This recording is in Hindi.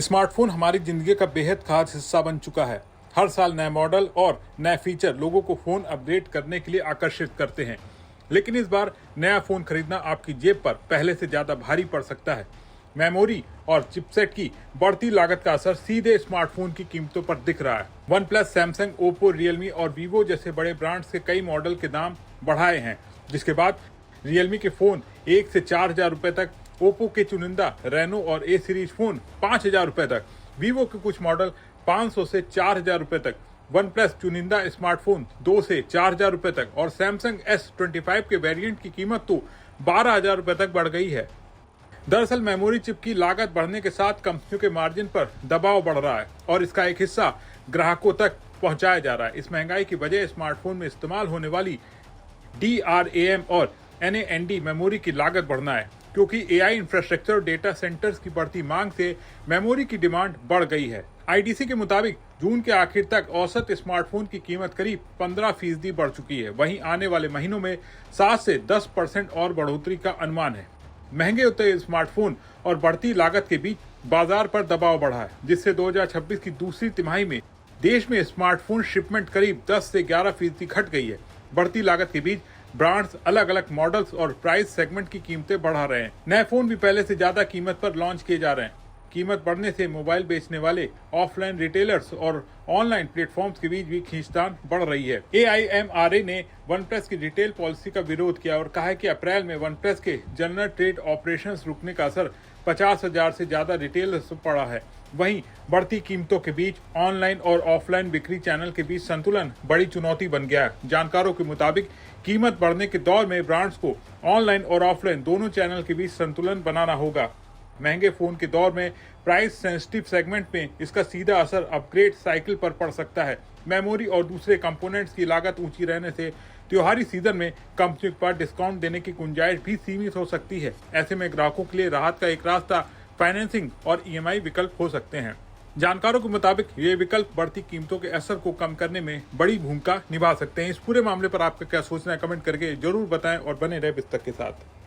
स्मार्टफोन हमारी जिंदगी का बेहद खास हिस्सा बन चुका है। हर साल नए मॉडल और नए फीचर लोगों को फोन अपग्रेड करने के लिए आकर्षित करते हैं। लेकिन इस बार नया फोन खरीदना आपकी जेब पर पहले से ज्यादा भारी पड़ सकता है। मेमोरी और चिपसेट की बढ़ती लागत का असर सीधे स्मार्टफोन की कीमतों पर दिख रहा है। One plus, Samsung, Oppo, Realme और वीवो जैसे बड़े ब्रांड्स के कई मॉडल के दाम बढ़ाए हैं, जिसके बाद रियलमी के फोन 1 से 4,000 रुपए तक, ओप्पो के चुनिंदा रेनो और ए सीरीज फोन 5,000 रुपए तक, वीवो के कुछ मॉडल 500 से 4,000 रुपए तक, वन प्लस चुनिंदा स्मार्टफोन 2 से 4,000 रुपए तक और सैमसंग S25 के वेरिएंट की कीमत तो 12,000 रुपए तक बढ़ गई है। दरअसल मेमोरी चिप की लागत बढ़ने के साथ कंपनियों के मार्जिन पर दबाव बढ़ रहा है और इसका एक हिस्सा ग्राहकों तक पहुंचाया जा रहा है। इस महंगाई की वजह स्मार्टफोन में इस्तेमाल होने वाली DRAM और NAND मेमोरी की लागत बढ़ना है, क्योंकि AI इंफ्रास्ट्रक्चर और डेटा सेंटर्स की बढ़ती मांग से मेमोरी की डिमांड बढ़ गई है। IDC के मुताबिक जून के आखिर तक औसत स्मार्टफोन की कीमत करीब 15% बढ़ चुकी है। वहीं आने वाले महीनों में 7 से 10% और बढ़ोतरी का अनुमान है। महंगे होते हुए स्मार्टफोन और बढ़ती लागत के बीच बाजार पर दबाव बढ़ा है, जिससे 2026 की दूसरी तिमाही में देश में स्मार्टफोन शिपमेंट करीब 10 से 11% घट गई है। बढ़ती लागत के बीच ब्रांड्स अलग अलग मॉडल्स और प्राइस सेगमेंट की कीमतें बढ़ा रहे हैं। नए फोन भी पहले से ज्यादा कीमत पर लॉन्च किए जा रहे हैं। कीमत बढ़ने से मोबाइल बेचने वाले ऑफलाइन रिटेलर्स और ऑनलाइन प्लेटफॉर्म्स के बीच भी खींचतान बढ़ रही है। AIMRA ने वनप्लस की रिटेल पॉलिसी का विरोध किया और कहा है कि अप्रैल में वनप्लस के जनरल ट्रेड ऑपरेशंस रुकने का असर 50,000 से ज्यादा रिटेलर्स पर पड़ा है। वहीं बढ़ती कीमतों के बीच ऑनलाइन और ऑफलाइन बिक्री चैनल के बीच संतुलन बड़ी चुनौती बन गया है। जानकारों के मुताबिक कीमत बढ़ने के दौर में ब्रांड्स को ऑनलाइन और ऑफलाइन दोनों चैनल के बीच संतुलन बनाना होगा। महंगे फोन के दौर में प्राइस सेंसिटिव सेगमेंट में इसका सीधा असर अपग्रेड साइकिल पर पड़ सकता है। मेमोरी और दूसरे कंपोनेंट्स की लागत ऊंची रहने से त्योहारी सीजन में कंपनी पर डिस्काउंट देने की गुंजाइश भी सीमित हो सकती है। ऐसे में ग्राहकों के लिए राहत का एक रास्ता फाइनेंसिंग और EMI विकल्प हो सकते हैं। जानकारों के मुताबिक ये विकल्प बढ़ती कीमतों के असर को कम करने में बड़ी भूमिका निभा सकते हैं। इस पूरे मामले पर आपका क्या सोचना है, कमेंट करके जरूर बताएं और बने रहे बिस्तक के साथ।